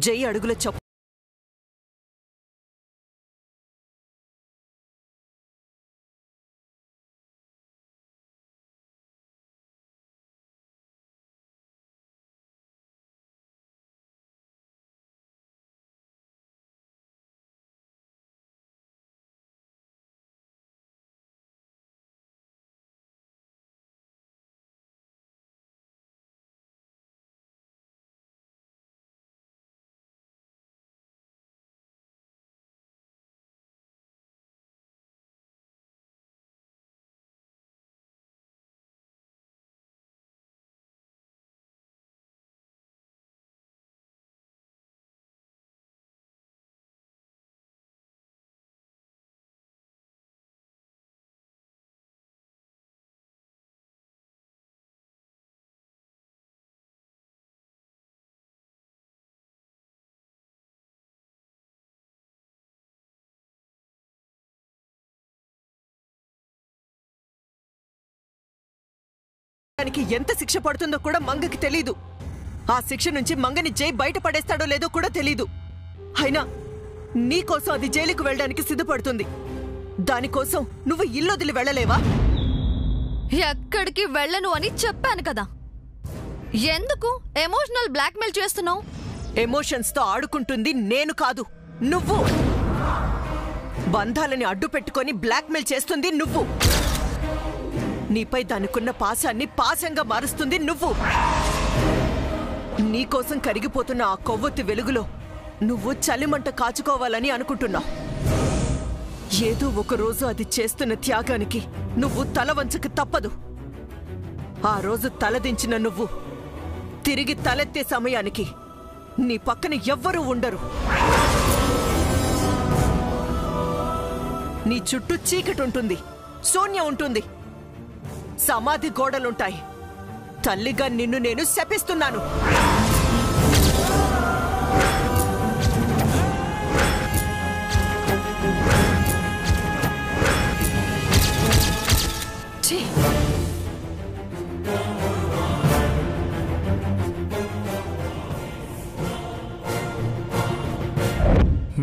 జై అడుగుల చప్పు ఎంత శిక్ష పడుతుందో కూడా మంగకి తెలీదు. ఆ శిక్ష నుంచి మంగని జై బయటపడేస్తాడో లేదో కూడా తెలీదు. అయినా నీకోసం అది జైలుకు వెళ్ళడానికి సిద్ధపడుతుంది. దానికోసం నువ్వు ఇల్లొదిలి వెళ్ళలేవా? ఎక్కడికి వెళ్ళను అని చెప్పాను కదా. ఎందుకు ఎమోషనల్ బ్లాక్మెయిల్ చేస్తున్నావు? ఎమోషన్స్ తో ఆడుకుంటుంది నేను కాదు, నువ్వు. బంధాలని అడ్డు పెట్టుకొని బ్లాక్మెయిల్ చేస్తుంది నువ్వు. నీపై దానికున్న పాశాన్ని పాశంగా మారుస్తుంది నువ్వు. నీకోసం కరిగిపోతున్న ఆ కొవ్వొత్తి వెలుగులో నువ్వు చలిమంట కాచుకోవాలని అనుకుంటున్నావు. ఏదో ఒకరోజు అది చేస్తున్న త్యాగానికి నువ్వు తల వంచక తప్పదు. ఆ రోజు తలదించిన నువ్వు తిరిగి తలెత్తే సమయానికి నీ పక్కన ఎవ్వరూ ఉండరు. నీ చుట్టూ చీకటి ఉంటుంది, శూన్యం ఉంటుంది, సమాధి గోడలుంటాయి. తల్లిగా నిన్ను నేను శపిస్తున్నాను.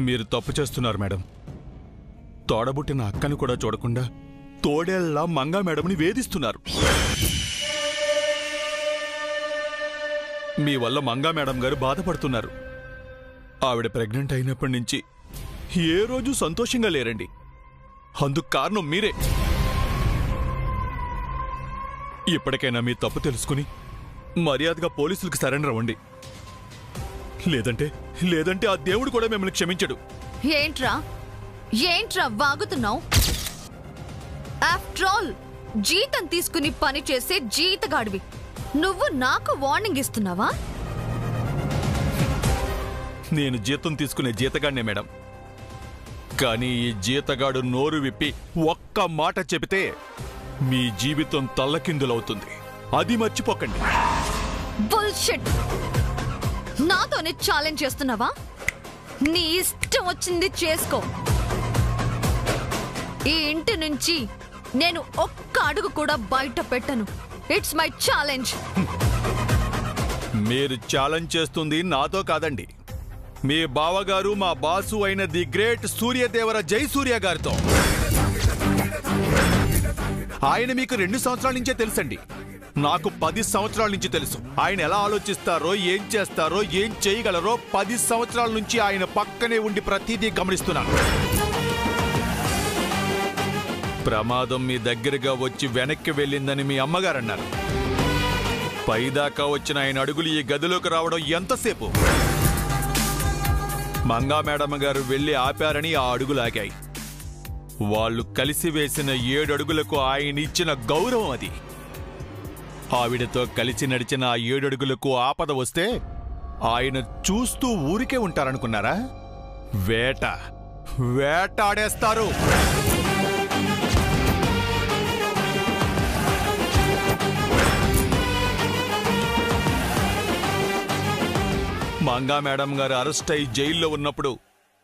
మీరు తప్పు చేస్తున్నారు మేడం. తోడబుట్టిన అక్కని కూడా చూడకుండా తోడేళ్లా మంగా మేడంని వేధిస్తున్నారు. మీ వల్ల మంగా మేడం గారు బాధపడుతున్నారు. ఆవిడ ప్రెగ్నెంట్ అయినప్పటి నుంచి ఏ రోజు సంతోషంగా లేరండి. అందుకు కారణం మీరే. ఇప్పటికైనా మీ తప్పు తెలుసుకుని మర్యాదగా పోలీసులకు సరెండర్ అవ్వండి. లేదంటే ఆ దేవుడు కూడా మిమ్మల్ని క్షమించడు. ఏంట్రా వాగుతున్నావు? ఆఫ్టర్ ఆల్ జీతం తీసుకుని పని చేసే జీతగాడివి నువ్వు నాకు వార్నింగ్ ఇస్తున్నావా? నేను జీతం తీసుకునే జీతగాడినే మేడం. కానీ ఈ జీతగాడు నోరు విప్పి ఒక్క మాట చెబితే మీ జీవితం తల్లకిందులవుతుంది. అది మర్చిపోకండి. బుల్షిట్! నాతోనే ఛాలెంజ్ చేస్తున్నావా? నీ ఇష్టం వచ్చింది చేసుకో. ఈ ఇంటి నుంచి నేను ఒక్క అడుగు కూడా బయట పెట్టను. It's my challenge. మీరు ఛాలెంజ్ చేస్తుంది నాతో కాదండి, మీ బావగారు మా బాసు అయిన ది గ్రేట్ సూర్యదేవర జయసూర్య గారితో. ఆయన మీకు 2 సంవత్సరాల నుంచే తెలుసండి. నాకు 10 సంవత్సరాల నుంచి తెలుసు. ఆయన ఎలా ఆలోచిస్తారో, ఏం చేస్తారో, ఏం చేయగలరో 10 సంవత్సరాల నుంచి ఆయన పక్కనే ఉండి ప్రతిదీ గమనిస్తున్నాను. ప్రమాదం మీ దగ్గరగా వచ్చి వెనక్కి వెళ్ళిందని మీ అమ్మగారు అన్నారు. పైదాకా వచ్చిన ఆయన అడుగులు ఈ గదిలోకి రావడం ఎంతసేపు? మంగా మేడం గారు వెళ్లి ఆపారని ఆ అడుగులాగాయి. వాళ్ళు కలిసి వేసిన 7 అడుగులకు ఆయన ఇచ్చిన గౌరవం అది. ఆవిడతో కలిసి నడిచిన ఆ 7 అడుగులకు ఆపద వస్తే ఆయన చూస్తూ ఊరికే ఉంటారనుకున్నారా? వేటాడేస్తారు. మంగా మేడం గారు అరెస్ట్ అయి జైల్లో ఉన్నప్పుడు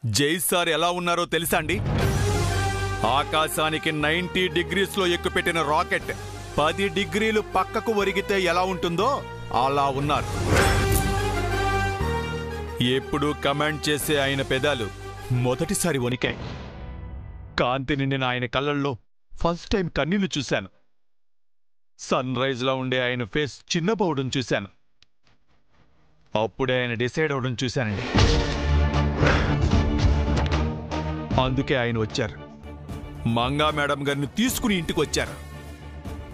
జై సార్ ఎలా ఉన్నారో తెలుసా అండి? ఆకాశానికి 90 డిగ్రీస్లో ఎక్కుపెట్టిన రాకెట్ 10 డిగ్రీలు పక్కకు ఒరిగితే ఎలా ఉంటుందో అలా ఉన్నారు. ఎప్పుడూ కమాండ్ చేసే ఆయన పెదాలు మొదటిసారి వణికాయి. కాంతి నిండిన ఆయన కళ్ళల్లో ఫస్ట్ టైం కన్నీళ్లు చూశాను. సన్ రైజ్లా ఉండే ఆయన ఫేస్ చిన్నపోవడం చూశాను. అప్పుడే ఆయన డిసైడ్ అవడం చూశానండి. అందుకే ఆయన వచ్చారు. మంగా మేడం గారిని తీసుకుని ఇంటికి వచ్చారు.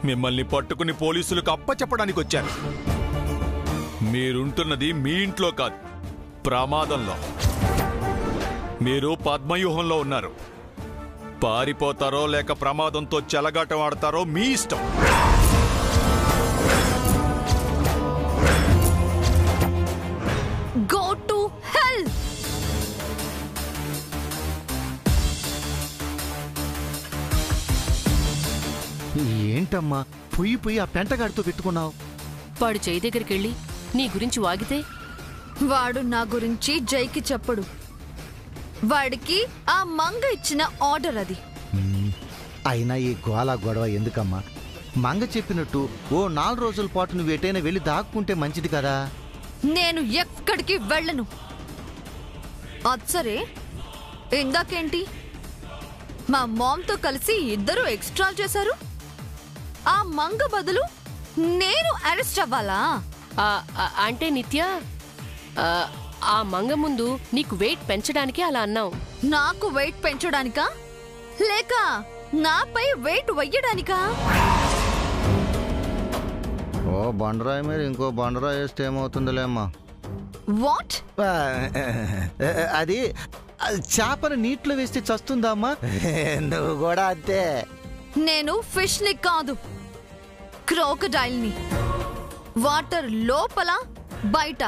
మిమ్మల్ని పట్టుకుని పోలీసులకు అప్పచెప్పడానికి వచ్చారు. మీరుంటున్నది మీ ఇంట్లో కాదు, ప్రమాదంలో. మీరు పద్మవ్యూహంలో ఉన్నారు. పారిపోతారో లేక ప్రమాదంతో చెలగాటం ఆడతారో మీ ఇష్టం. Go to hell. ఏంటమ్మా పొయ్యి ఆ పెంటగాడితో పెట్టుకున్నావు? వాడు జై దగ్గరికెళ్ళి నీ గురించి వాగితే? వాడు నా గురించి జైకి చెప్పడు. వాడికి ఆ మంగ ఇచ్చిన ఆర్డర్ అది. అయినా ఈ గొడవ ఎందుకమ్మా? మంగ చెప్పినట్టు ఓ 4 రోజుల పాటు నువ్వు ఎటైనా వెళ్ళి దాక్కుంటే మంచిది కదా. నేను ఎక్కడికి వెళ్ళను. అచ్చరే, ఇందాకేంటి మా మామ్తో కలిసి ఇద్దరు ఎక్స్ట్రా చేశారు. ఆ మంగ బదులు నేను అరెస్ట్ అవ్వాలా? అంటే నిత్య, ఆ మంగ ముందు నీకు వెయిట్ పెంచడానికి అలా అన్నావు. నాకు వెయిట్ పెంచడానికా లేక నాపై వెయిట్ వెయ్యడానికా? ఓ బండరాయి మీద ఇంకో బండరాయి వేస్తే ఏమవుతుందిలే అమ్మా. వాట్? అది చేపను నీటిలో వేస్తే చస్తుందా అమ్మా? నువ్వు కూడా అంతే. నేను ఫిష్ ని కాదు, క్రోకడైల్ ని. వాటర్ లోపల బయట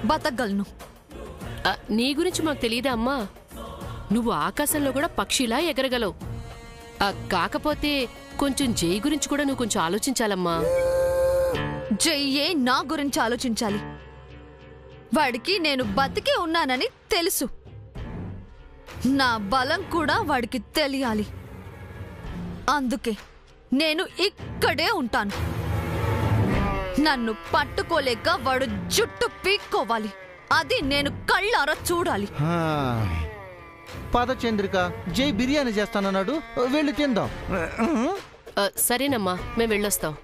బతకగలను. నీ గురించి మాకు తెలియదా అమ్మా? నువ్వు ఆకాశంలో కూడా పక్షిలా ఎగరగలవు. కాకపోతే కొంచెం జై గురించి కూడా నువ్వు కొంచెం ఆలోచించాలమ్మా. జయ్యే నా గురించి ఆలోచించాలి. వాడికి నేను బతికే ఉన్నానని తెలుసు. నా బలం కూడా వాడికి తెలియాలి. అందుకే నేను ఇక్కడే ఉంటాను. నన్ను పట్టుకోలేక వాడు జుట్టు పీక్కోవాలి. అది నేను కళ్ళారా చూడాలి. పద చంద్రిక, జై బిర్యానీ చేస్తానన్నాడు, వెళ్ళి తిందాం. సరేనమ్మా, మేము వెళ్ళొస్తాం.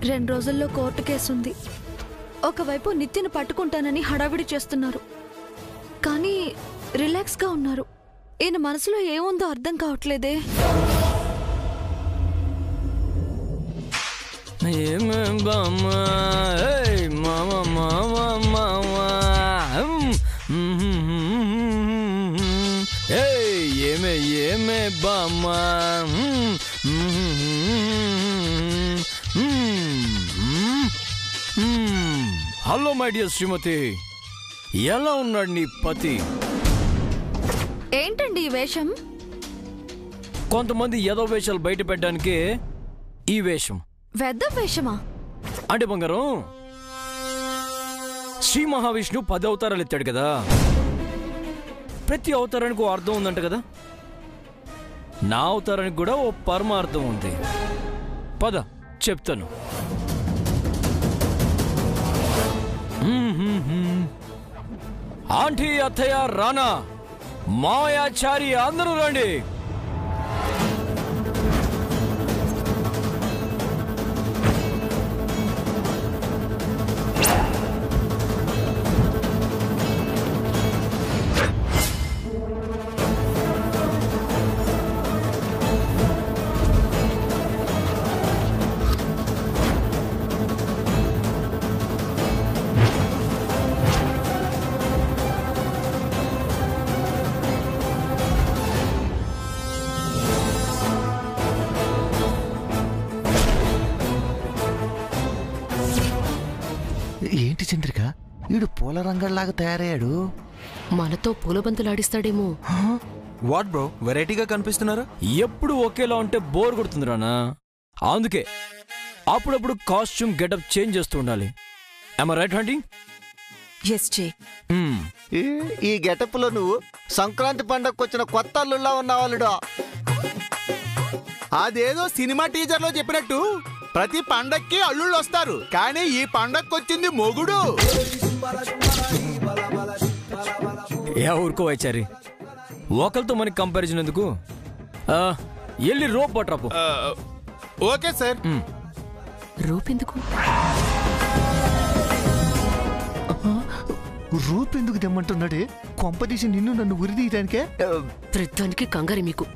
రెండు రోజుల్లో కోర్టు కేసుంది. ఒకవైపు నిత్యను పట్టుకుంటానని హడావిడి చేస్తున్నారు, కానీ రిలాక్స్ గా ఉన్నారు. ఈయన మనసులో ఏముందో అర్థం కావట్లేదే. ఏమే బామ్మా, హలో మై డియర్ శ్రీమతి, ఎలా ఉన్నాడు నీ పతి? ఏంటండి ఈ వేషం? కొంతమంది ఏదో వేషాలు బయట పెట్టడానికే ఈ వేషం. వెద్ద వేషమా? అంటే బంగారం, శ్రీ మహావిష్ణు 10 అవతారాలు ఎత్తాడు కదా. ప్రతి అవతారానికి ఓ అర్థం ఉందంట కదా. నా అవతారానికి కూడా ఓ పరమార్థం ఉంది. పద చెప్తాను. ఆంటీ, అత్తయ్య, రానా, మాయాచారి అందరూ రండి. పూల రంగల్లాగా తయారయ్యాడు. మనతో పూలబంతులాడిస్తాడేమో. వాట్ బ్రో, వెరైటీగా కనిపిస్తున్నారు? ఎప్పుడు ఒకేలా ఉంటే బోర్ కొడుతుంది రానా. అందుకే అప్పుడప్పుడు కాస్ట్యూమ్ గెటప్ చేంజ్ చేస్తూ ఉండాలి. am I right hunting? S J. ఈ గెటప్ లో నువ్వు సంక్రాంతి పండగకు వచ్చిన కొత్త అల్లుళ్ళ ఉన్నావాళ్ళుడా. అదేదో సినిమా టీజర్ లో చెప్పినట్టు ప్రతి పండక్కి అల్లుళ్ళు వస్తారు, కానీ ఈ పండక్కి వచ్చింది మొగుడు. ఏ ఊరుకో వచ్చారి, ఒకరితో మనకి కంపారిజన్ ఎందుకు? ఎల్లి రోప్ పట్రాపు. Okay sir. రూపెందుకు? రూపెందుకు తెమ్మంటున్నాడే? కొంపదీసి నిన్ను నన్ను ఉరిదీయడానికే. ప్రతిదానికి కంగారి మీకు.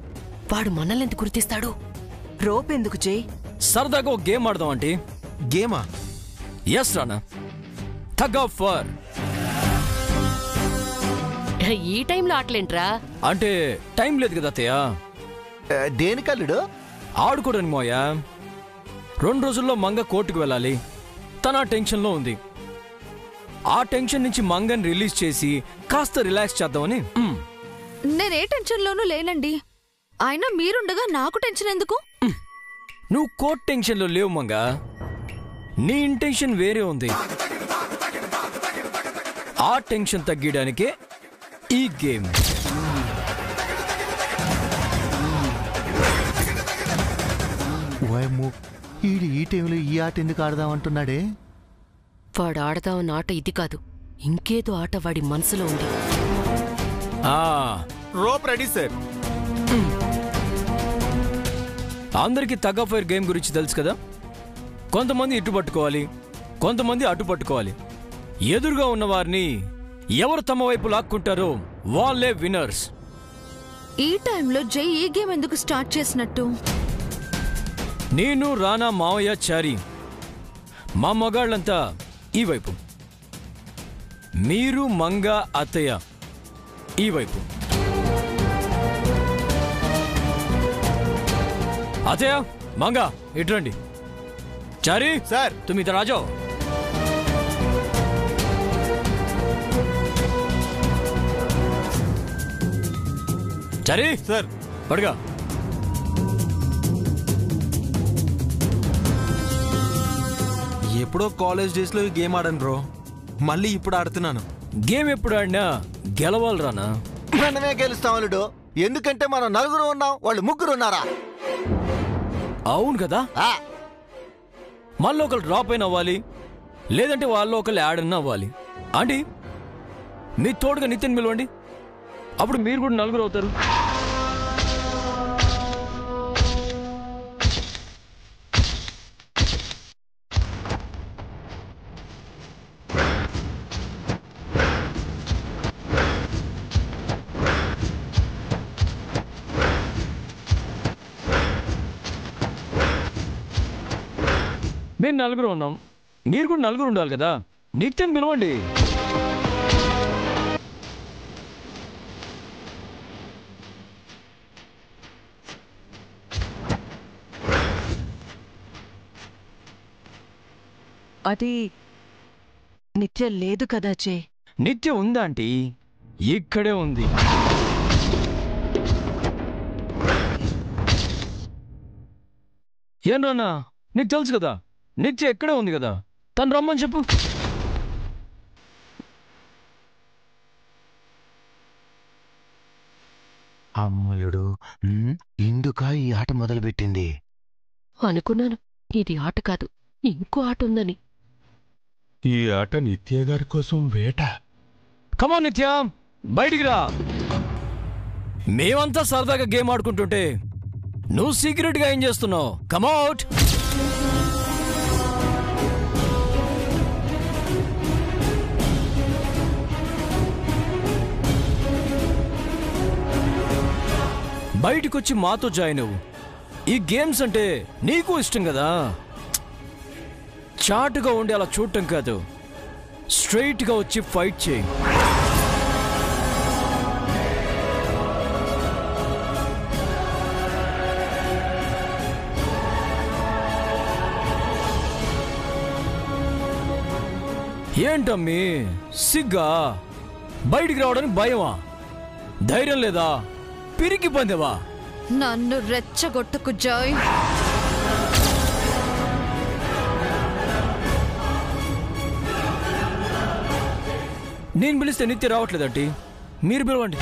వాడు మనల్ని ఎంత గుర్తిస్తాడు? రోపెందుకు జై? సరదాగా ఒక గేమ్ ఆడదాం అంటే. గేమా? Yes Rana, tug of war. ఈ టైంలో ఆటలేంట్రా? అంటే టైం లేదు కదా అత్తయ్య. దేనికల్లుడు? ఆడుకోవడానికి మోయా. 2 రోజుల్లో మంగ కోర్టుకు వెళ్ళాలి. తన టెన్షన్లో ఉంది. ఆ టెన్షన్ నుంచి మంగని రిలీజ్ చేసి కాస్త రిలాక్స్ చేద్దామని. నేనే టెన్షన్లోనూ లేనండి. అయినా మీరుండగా నాకు టెన్షన్ ఎందుకు? నువ్వు కోర్టు టెన్షన్లో లేవు మంగ. నీ ఇంటెన్షన్ వేరే ఉంది. ఆ టెన్షన్ తగ్గించడానికే ఈ గేమ్. వాయమ్ము, ఈడు ఈ టైంలో ఈ ఆట ఎందుకు ఆడదామంటున్నాడే? వాడు ఆడదామన్న ఆట ఇది కాదు, ఇంకేదో ఆట వాడి మనసులో ఉంది. Rope ready sir. అందరికీ థగ్ ఆఫ్ వార్ గేమ్ గురించి తెలుసు కదా. కొంతమంది ఇటు పట్టుకోవాలి, కొంతమంది అటు పట్టుకోవాలి. ఎదురుగా ఉన్న వారిని ఎవరు తమ వైపు లాక్కుంటారో వాళ్ళే విన్నర్స్. ఈ టైంలో జై ఈ గేమ్ ఎందుకు స్టార్ట్ చేసినట్టు? నేను, రానా, మావయ్య, చారి, మా మగాళ్ళంతా ఈ వైపు. మీరు, మంగ, అత్తయ్య ఈ వైపు. అత్తయ్య, మంగ ఇట్రండి. చారి సార్. తుమ్మి రాజో. చారి సార్. పడుగా. ఎప్పుడో కాలేజ్ డేస్ లో ఈ గేమ్ ఆడాను బ్రో, మళ్ళీ ఇప్పుడు ఆడుతున్నాను. గేమ్ ఎప్పుడు ఆడినా గెలవాలి రానా. మనమే గెలుస్తాం అల్లుడు, ఎందుకంటే మనం 4 ఉన్నాం, వాళ్ళు 3 ఉన్నారా? అవును కదా. మళ్ళీ ఒకరు డ్రాప్ అయిన అవ్వాలి, లేదంటే వాళ్ళు ఒకళ్ళు యాడ్ అయినా అవ్వాలి. ఆంటీ, మీ తోడుగా నితిన్ పిలవండి, అప్పుడు మీరు కూడా 4 అవుతారు. మేము 4 ఉన్నాం, మీరు కూడా 4 ఉండాలి కదా. నితిన్ పిలవండి. అది నిత్య లేదు కదా చే. నిత్య ఉందా ఆంటీ? ఇక్కడే ఉంది. ఏం రానా, నీకు తెలుసు కదా నిత్య ఎక్కడే ఉంది కదా, తను రమ్మని చెప్పు. అమ్మయుడు, ఇందుక ఈ ఆట మొదలుపెట్టింది. అనుకున్నాను ఇది ఆట కాదు, ఇంకో ఆట ఉందని. ఈ ఆట నిత్య గారి కోసం వేట. కమాన్ నిత్య, బయటికి రా. మేమంతా సరదాగా గేమ్ ఆడుకుంటుంటే నువ్వు సీక్రెట్ గా ఏం చేస్తున్నావు? కమౌట్. బయటికొచ్చి మాతో జాయిన్ అవ్వు. ఈ గేమ్స్ అంటే నీకు ఇష్టం కదా. చాటుగా ఉండి అలా చూడటం కాదు, స్ట్రైట్ గా వచ్చి ఫైట్ చేయి. ఏంటమ్మీ సిగ్గా? బయటికి రావడానికి భయమా? ధైర్యం లేదా? పిరికి పందేవా? నన్ను రెచ్చగొట్టుకు జాయ్. నేను పిలిస్తే నిత్య రావట్లేదంటే మీరు పిలవండి.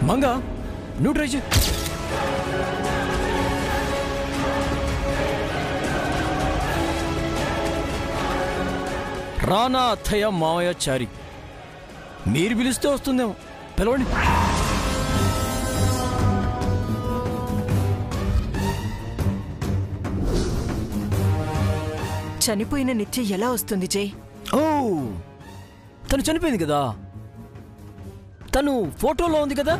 మంగా నువ్వు ట్రై చేయి. రానా అత్తయ్య మావయ్య చారి మీరు పిలిస్తే వస్తుందేమో, పిలవండి. చనిపోయిన నిత్య ఎలా వస్తుంది జై? ఓ, తను చనిపోయింది కదా, తను ఫోటోలో ఉంది కదా.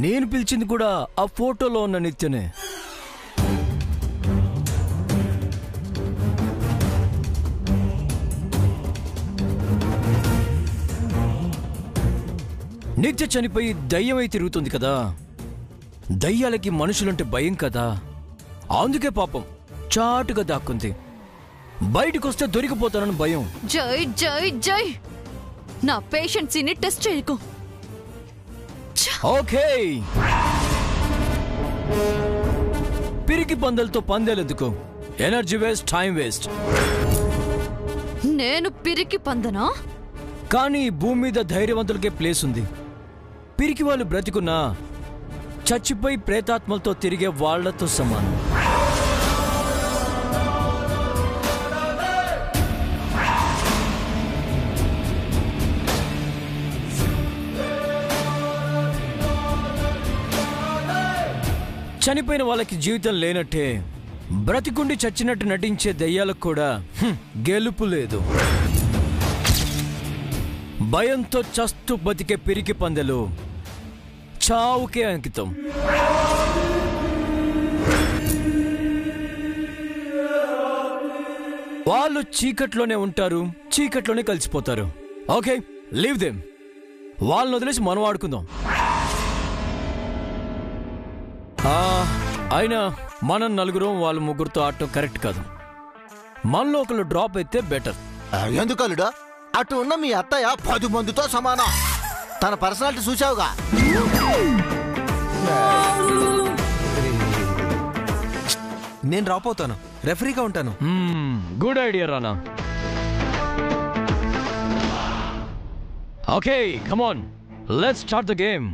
నేను పిలిచింది కూడా ఆ ఫోటోలో ఉన్న నిత్యనే. నిత్య చనిపోయి దయ్యమై తిరుగుతుంది కదా. దయ్యాలకి మనుషులంటే భయం కదా, అందుకే పాపం చాటుగా దాక్కుంది. బయటకొస్తే దొరికిపోతానని భయం. జై జై జై, నా పేషెంట్స్ ని టెస్ట్ చేయకు. ఓకే, పిరికి పందెలతో పందేలెందుకు? Energy waste, time waste. నేను పిరికి పందనా? కానీ భూమి మీద ధైర్యవంతులకే ప్లేస్ ఉంది. పిరికి వాళ్ళు బ్రతికున్నా చచ్చిపోయి ప్రేతాత్మలతో తిరిగే వాళ్లతో సమానం. చనిపోయిన వాళ్ళకి జీవితం లేనట్టే బ్రతికుండి చచ్చినట్టు నటించే దయ్యాలకు కూడా గెలుపు లేదు. భయంతో చస్తూ బతికే పిరికి పందెలు చావుకే అంకితం. వాళ్ళు చీకట్లోనే ఉంటారు, చీకట్లోనే కలిసిపోతారు. Okay, leave them. వాళ్ళని వదిలేసి మనం ఆడుకుందాం. అయినా మనం నలుగురం వాళ్ళ ముగ్గురుతో ఆడటం కరెక్ట్ కాదు. మనలో ఒకళ్ళు డ్రాప్ అయితే బెటర్. ఎందుకలుడా? అటు ఉన్న మీ అత్తయ్య 10 మందితో సమానం. తన పర్సనాలిటీ చూసావుగా. నేను డ్రాప్ అవుతాను, రెఫరీగా ఉంటాను. Good idea Rana. Okay, come on, let's start the game.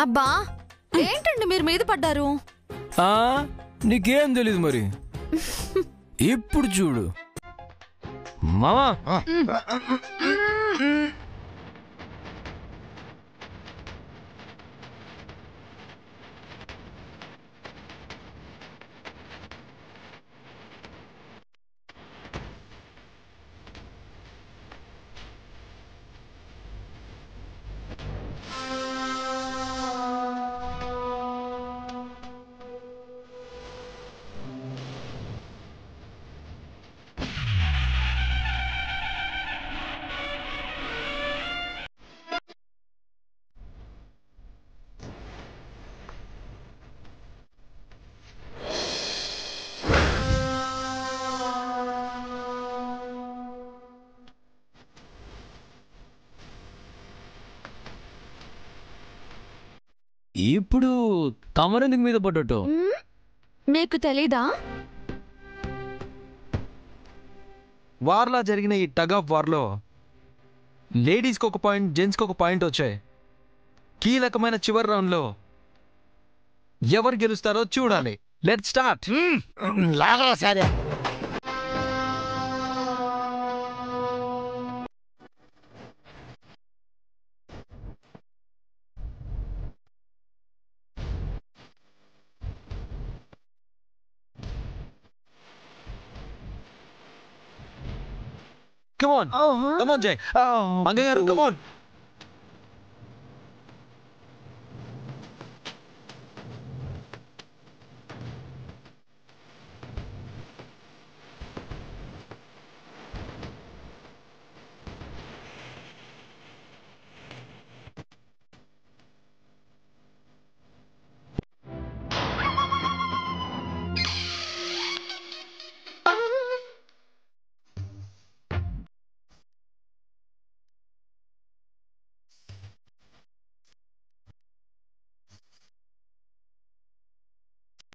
అబ్బా, ఏంటండి మీరు మీద పడ్డారు? నీకేం తెలీదు మరి. ఇప్పుడు చూడు మామా. ఇప్పుడు తమరెందుకు మీద పడ్డట్టు? మీకు తెలీదా? వార్లా జరిగిన ఈ టగ్ ఆఫ్ వార్లో లేడీస్కి ఒక పాయింట్, జెంట్స్కి ఒక పాయింట్ వచ్చాయి. కీలకమైన చివరి రౌండ్లో ఎవరు గెలుస్తారో చూడాలి. Let's start. లాగా సరే. Come on. Come on, Jay. Manga garu, come on.